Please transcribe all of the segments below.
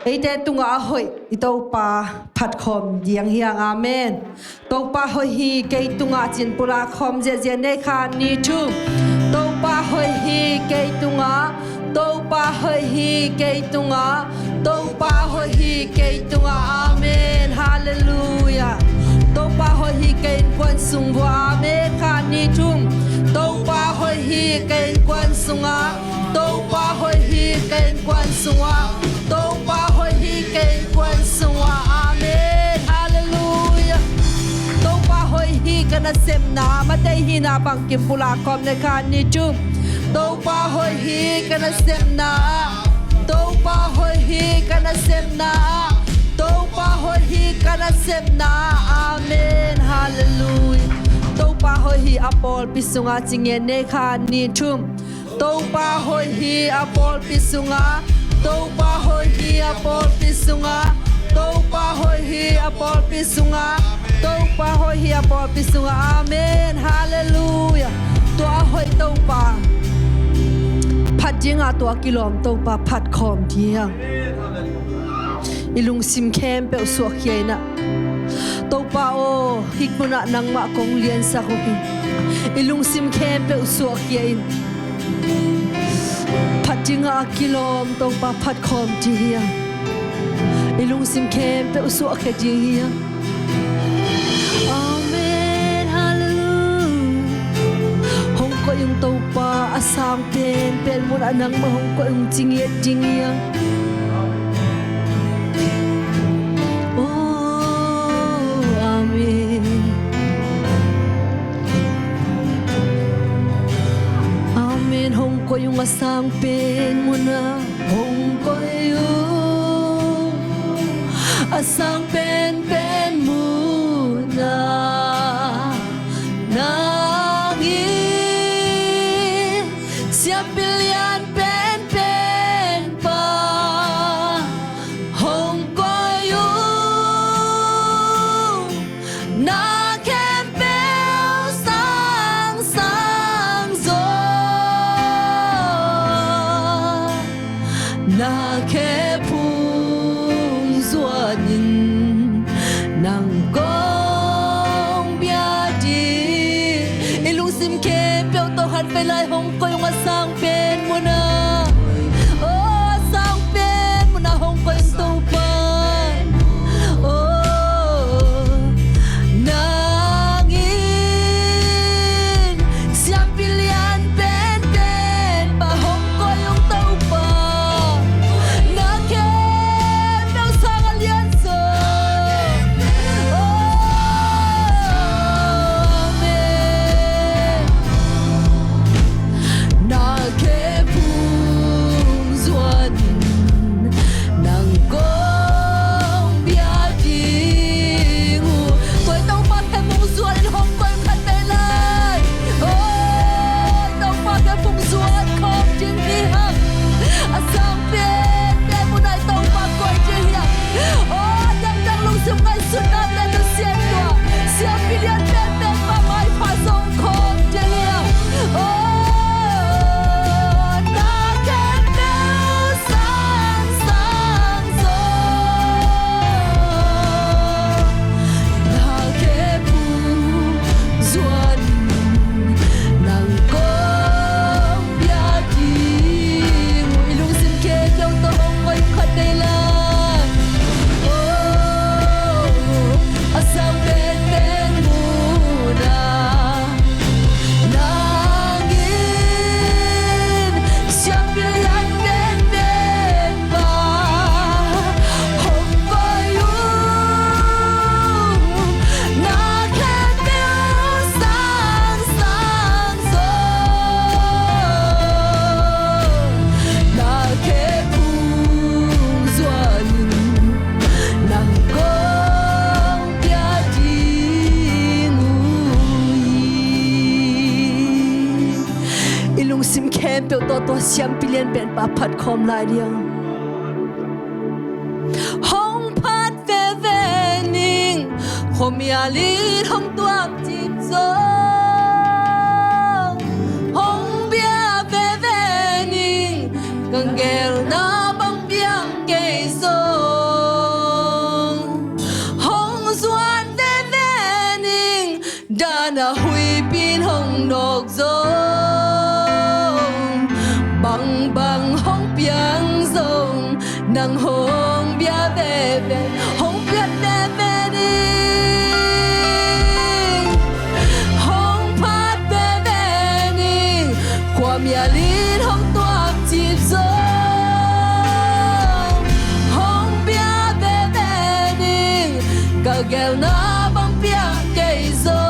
ấy tên tung ngã hội tàu pa phát khom giang hiang amen tàu pa hội hi cây tung ngã chín pula khom dễ này khan ni chung tàu pa hội hi cây tung ngã tàu pa hội hi cây tung ngã tàu pa hội hi cây tung ngã amen hallelujah tàu pa hội hi cây quan sung wa amen khan ni chung tàu pa hội hi cây quan sung ngã tàu pa hội hi cây quan sung ngã tàu pa hội hi cây quan sung ngã amen hallelujah tàu pa hội hi kana sem na ma te hi na bang kim pula kom ne khan ni chung tàu pa hội hi kana sem na tàu pa hội hi kana sem na tàu pa hội hi kana sem na amen hallelujah tàu pa hội hi apol pisunga chingen ne khan ni chung tàu pa hội hi apol pisunga tàu pa hội hi apol pisunga tàu pa hội hi apol pisunga tàu pa hội hi apol pisunga amen hallelujah tua hội tàu pa phát jinga tua kilom tàu pa phát khom thiang ilung sim kem pe suak hiena tàu pa o hikmuna nang ma kong lian sa ko hi ilung sim kem pe suak hien phát jinga kilom tàu pa phát khom thiang ilung sim kem pe suak he thiang amen hallelujah hong ko yung tàu pa asang pen mo na nang ma hong ko yung jingiya ko yung asang pen mo na hong ko yung asang pen mo na nangin siya pilyan pen pa hong ko yung na na ke phung dua nhìn nàng công bia đi ilung sim ke peo to han pe lai hong ko yung asang pen mo na oh asang pen mo na hong ko yung to pan oh nangin siya pilihan pen pa hong ko yung to pan to siam pilien ben pa phat khom lai riang hong phat ve ning khom ya li hong tuam chim zo hong bia ve ning kang gel na bang biang ke zo đana hui pin hong nok zong bang bang hong piang zong nang hong bia ve ve hong bia ve ve ni hong pat ve ve ni kwa mia lin hong tuak chip zong hong bia ve ve ni ka gel na bang pia kei zong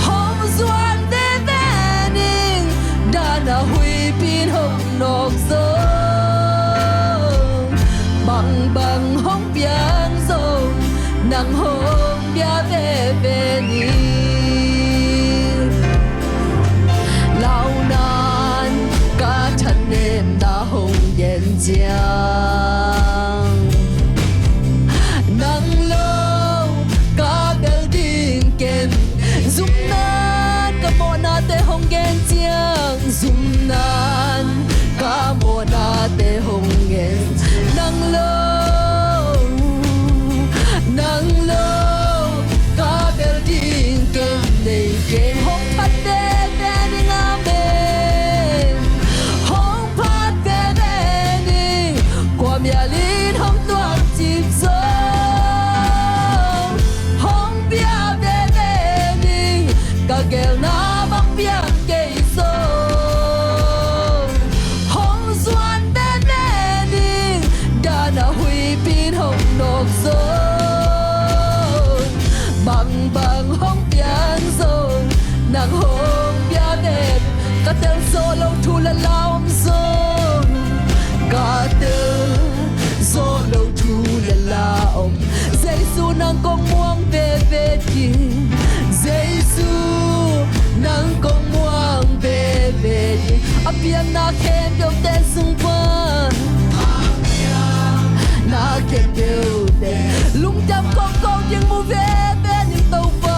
hong zuan ve ve ni đana hui pin hong nok zong bang bang hong piang zong nang hong bia ve ve ni lao nan ka chan nem da hong yen jiang nang lo ka bel ding ken zum nan ka mo na te hong gen jiang zum nan ka mo na te hong gen nang lo ka bel ding ken nei ken hong pat te ve ni ngam be hong pat ve ve ni kwa mia lin hong tuak chip zong hong bia ve ve ni ka gel na bang pia kei zong hong zuan ve ve ni đana hui pin hong nok zong bang bang hong piang zong nang hong bia ve ka tel zo lo thu la laom zong ka tel zo lo thu la laom Giêsu nang kong muang ve ve ti Giêsu nang kong muang ve ve ti apian na khem yo te sung pa na khem yo te lung jam kong kong yang mu ve ve ning tau pa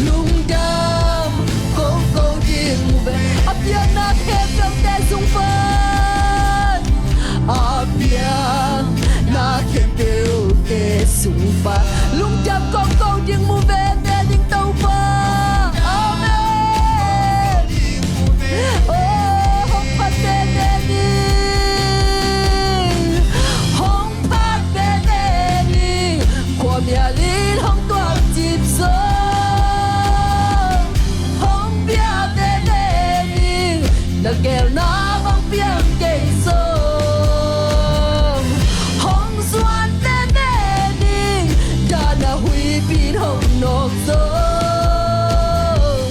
lung jam kong kong yang mu ve apian na khem yo te sung pa apian na khem yo te sung pa lung jam kong kong yang mu ve ve ning tau pa amen oh hong pat ve ve ni hong pat ve ve ni kwa mia lin hong tuak chip zong hong bia ve ve ni na gel na bang piang kei zong hong zuan ve ve ni đana hui pin hong nok zong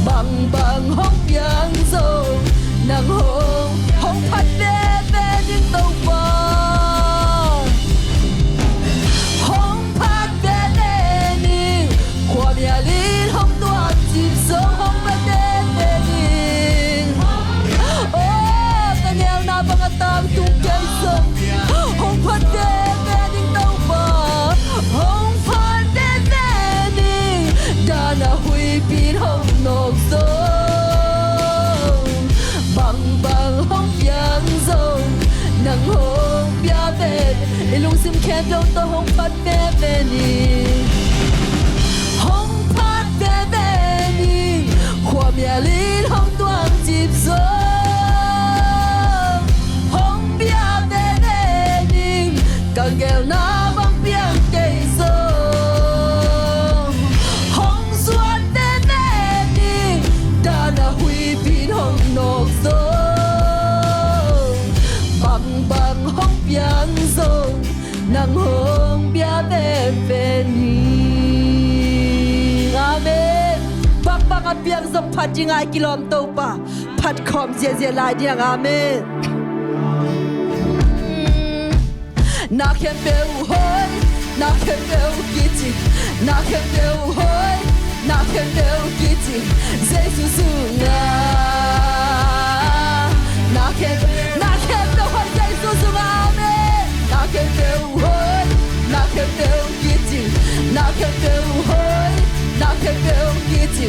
bang bang hong piang zong nang hong pat ve ve ni tau pa hong pat ve ve ni kwa mia lin hong tuak chip zong hong pat ve ve ni oh ka ngel na bang atang tung kei zong hong pat ve ve ni tau pa hong pat ve ve ni đana hui pin hong nok zong bang bang hong piang zong nang hong bia ve ilung sim khem yo to hong pat ve ve ni hong pat ve ve ni kwa mia lin hong tuang chip zong hong bia ve ve ni ka gel na bang piang kei zong hong zuan ve ve ni đana hui pin hong nok zong bang bang hong piang zong nang hong bia ve ve ni amen bang bang a piang zong phat jing ai kilom to pa phat khom je je lai diang amen na khem beu hoi na khem beu kiti na khem beu hoi na khem beu kiti Giêsu su nga na khem beu hoi Giêsu su nga amen na khem beu hoi na khem beu kiti na khem beu hoi na khem beu kiti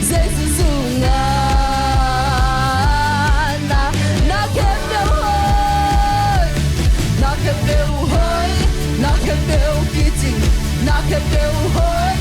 Giêsu su nga na khem beu hoi na khem beu hoi na khem beu kiti na khem beu hoi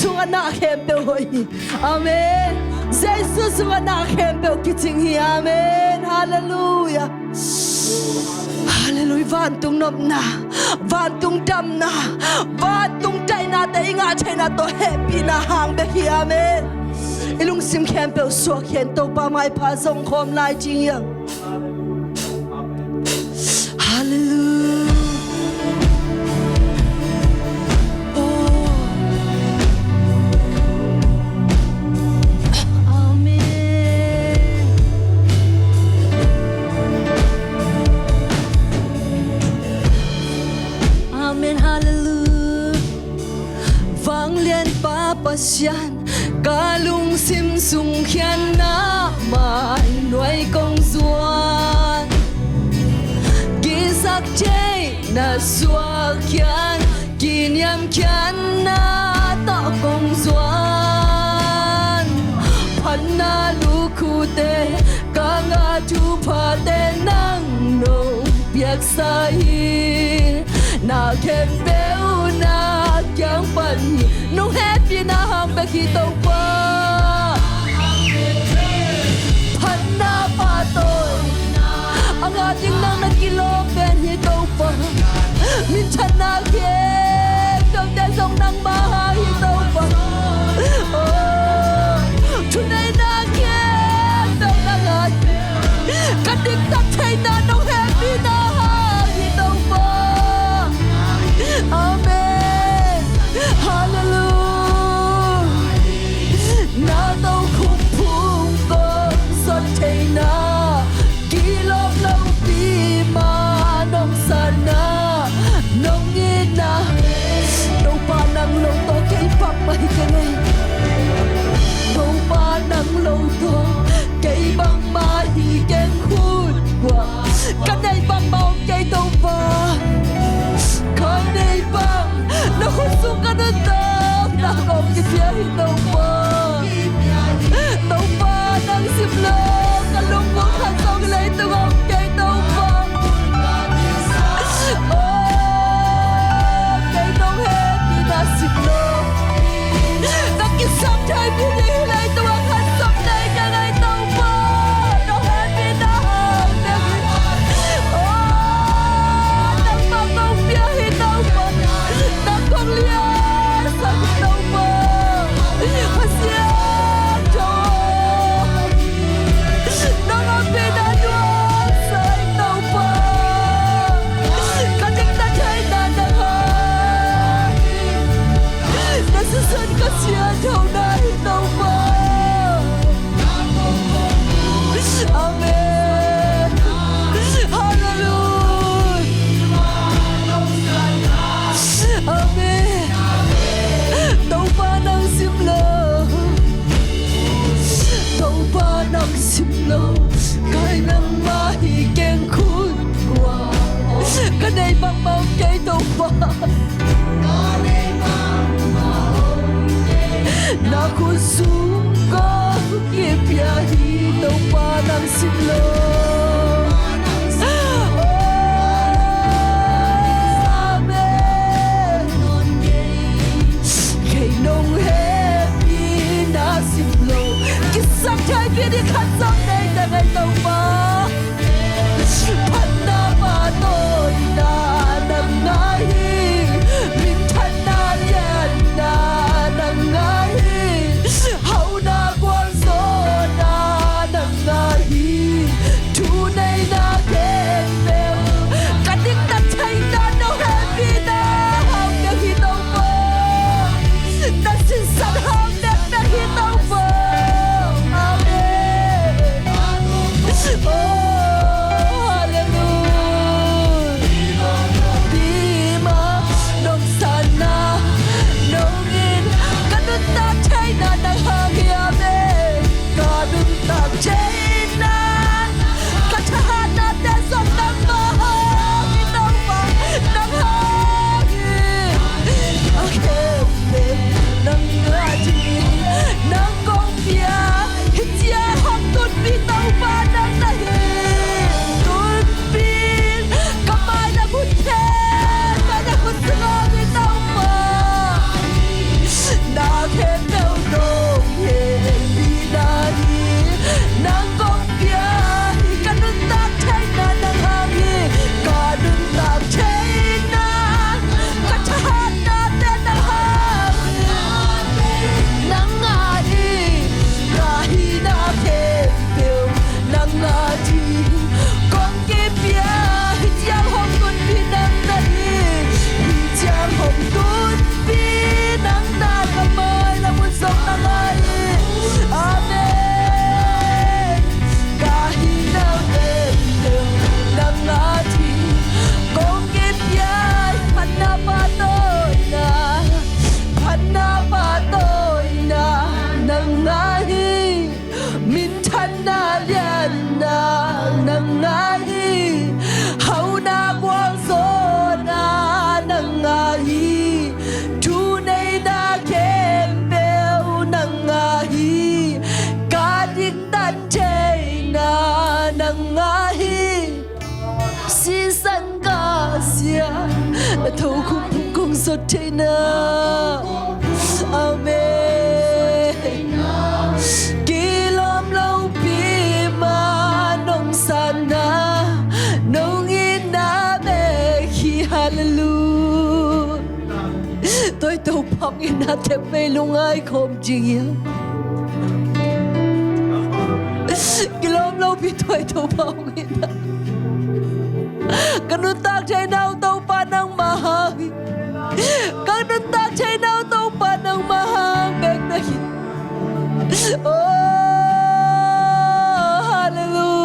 sunga na kempe hoi amen Jesus sunga na kempe kiting hi amen hallelujah hallelujah van tung nom na van tung dam na van tung tai na te inga chena to happy na hang be hi amen ilung sim kempe so khen to pa mai pa song khom lai jing yang hallelujah Pasyan kalung sim sung khian na mai nuôi công duan gisak chei na suwa khian kinyam khian na ta công duan phan na lu khu te ka nga thu pha te nang no biak sai na khen beu na kyang pan no happy na hang be ki to pa han na pa to ang ating nang nakilo ben hi to pa min chan na ke trong te song nang ma hi to pa tunai na ke to na ga ka dik ta thai na no happy na hi to pa amen hallelujah na tao khung phung con sot thei na kilom lâu pi ma nong sana nong ni na đâu pa nang lâu to cây phap mai cái này đâu pa nang lâu to cây băng ma hi ken khut qua cái này băng bao cây đâu pa con này băng nó không xuống cái nó tao na còn cái phía hi đâu pa đâu pa nang sim lo cái lúc muốn khăn xong lấy tôi không cây đâu pa cây đâu hết đi na sim lo ta kêu sắp thay đi lấy tôi khăn xong đây chẳng nangahi season kasya thâu khung kung sot china amen kilom lâu pi ma nong sana nong ina be khi hallelujah tôi tàu phong ina thep về lung ai không chịu kilom lâu pi tôi tàu phong inaกันนุตักใจนาวเต้าปานังมาหากันนุตักใจนาวเต้าปานังมาหาเบกได้โอ้ฮาเลลู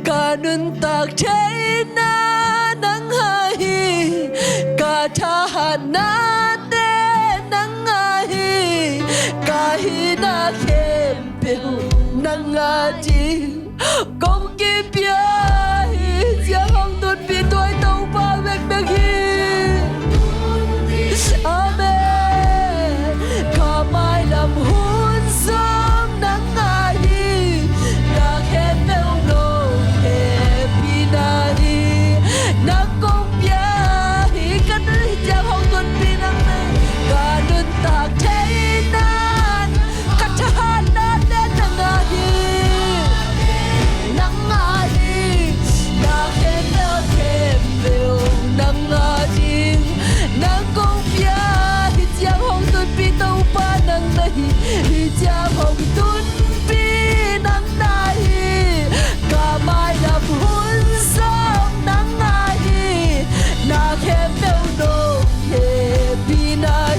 กันนุตักใจนานังหายกาทหารนาเตนังหายกาหินาเข้มเปียวนังอาจีcông kim bia gia hong tuần bi tuổi tàu ba vẹt bẹt hi amen cả mai làm hôn sớm nắng ngài đã khen bèo nô happy na hi nắng công bia cất gia hong tuần bi nắng này cả đơn tạc thế nan cắt cha nan đến nắng ngài cha hồng tuấn pi nắng nai cả mai làm hôn sớm nắng nai na khem bèo nô happy nai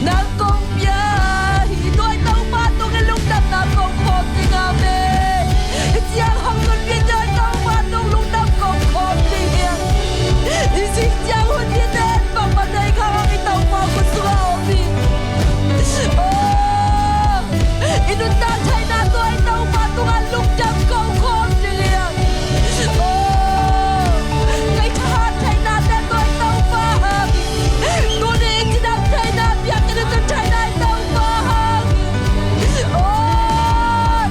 nắng công ya đôi tàu ba tôi cái lúc đâm đâm công khom thì ngào mê cha hồng tuấn pi đôi tàu ba tôi lúc đâm công khom thì hiền xin cha hôn thiên đến bằng bàn tay không đi tàu ba của suao đi Inun ta chai na tôi tàu ba tôi ăn lúc đâm công khom thì hiền cái thà chai na để tôi tàu ba tôi đi chỉ đâm chai na việc cái tôi chai na tàu ba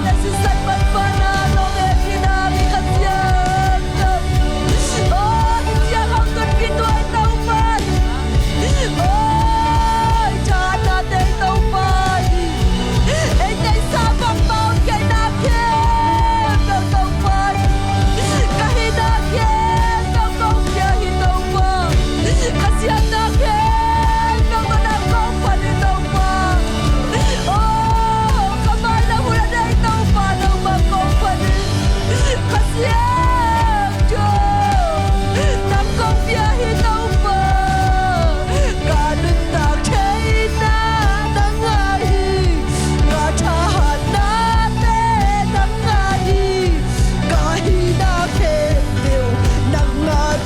là sự sai bất phân na lo về khi na bị khát giang cha không cần biết tôi tàu ba cha na để tàu ba anh đây sao bằng bao cái na kia đâu tàu ba cái na kia đâu công kia hi tàu ba cái xiang na kia đâu có đang công phải đi tàu ba cái mai là muốn ở đây tàu ba đâu mà công phải đi cái xiang chưa đang công kia hi tàu ba cả đứt tạc thế na đang ngài cả cha na tê đang ngài cả hi na khe đều đang ngài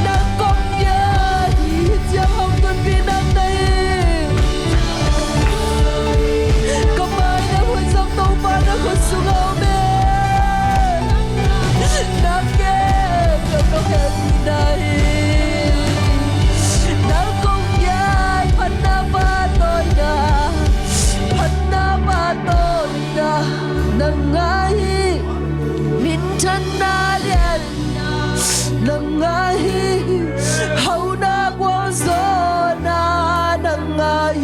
đang công kia hi cha hồng tuần bi đang đây có mai đã hồi dòng tàu ba đã hồi xuống ao mê đang nghe đâu có hết gì đây đang công kiaพันนาบาtôi đãพันนาบาtôi đã đang ngài min chân na liền đang ngài hậu na qua gió na đang ngài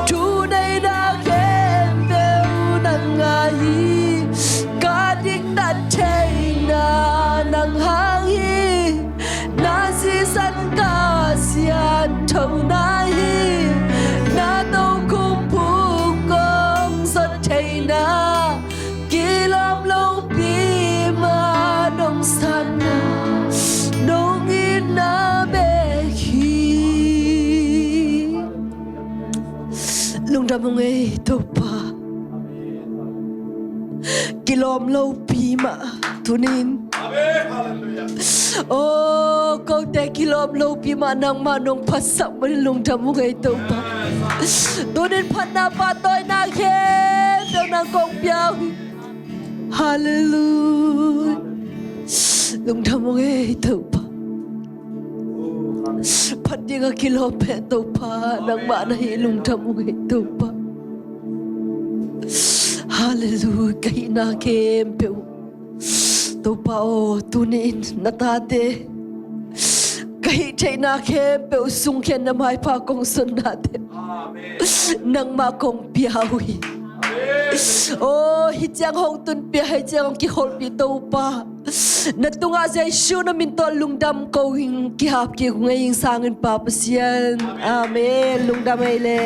chú đây đã khen bèo đang ngài cả đinh đặt chạy na đang hang na si san ca xian thâu na na tàu cung phu công sot chạy na kỳ lom lâu pi ma nong san nong in na be khi lung ra mong ấy tàu pa kỳ lom lâu pi ma thunin câu te kilom lâu pi ma nang ma nong pasak bali lung ra mong ấy tàu pa tôi đếnพันนาba tôi na khe đâu nàng công piao hallelujah lung ra mong ấy tàu paพันยังกิโลเปตตาวpa nang ma na hi lung ra mong ấy tàu pa Hallelujah kay na kempeu to pa o tunin natate kay chay na kempeu sungken na may pa kong sunate nang makong piyawi oh hijang hong tun piya hijang ki hol pi to pa natunga zay shu na min to lungdam ko hing ki hap ki ngaying sangin pa pasyan amen lungdam ay le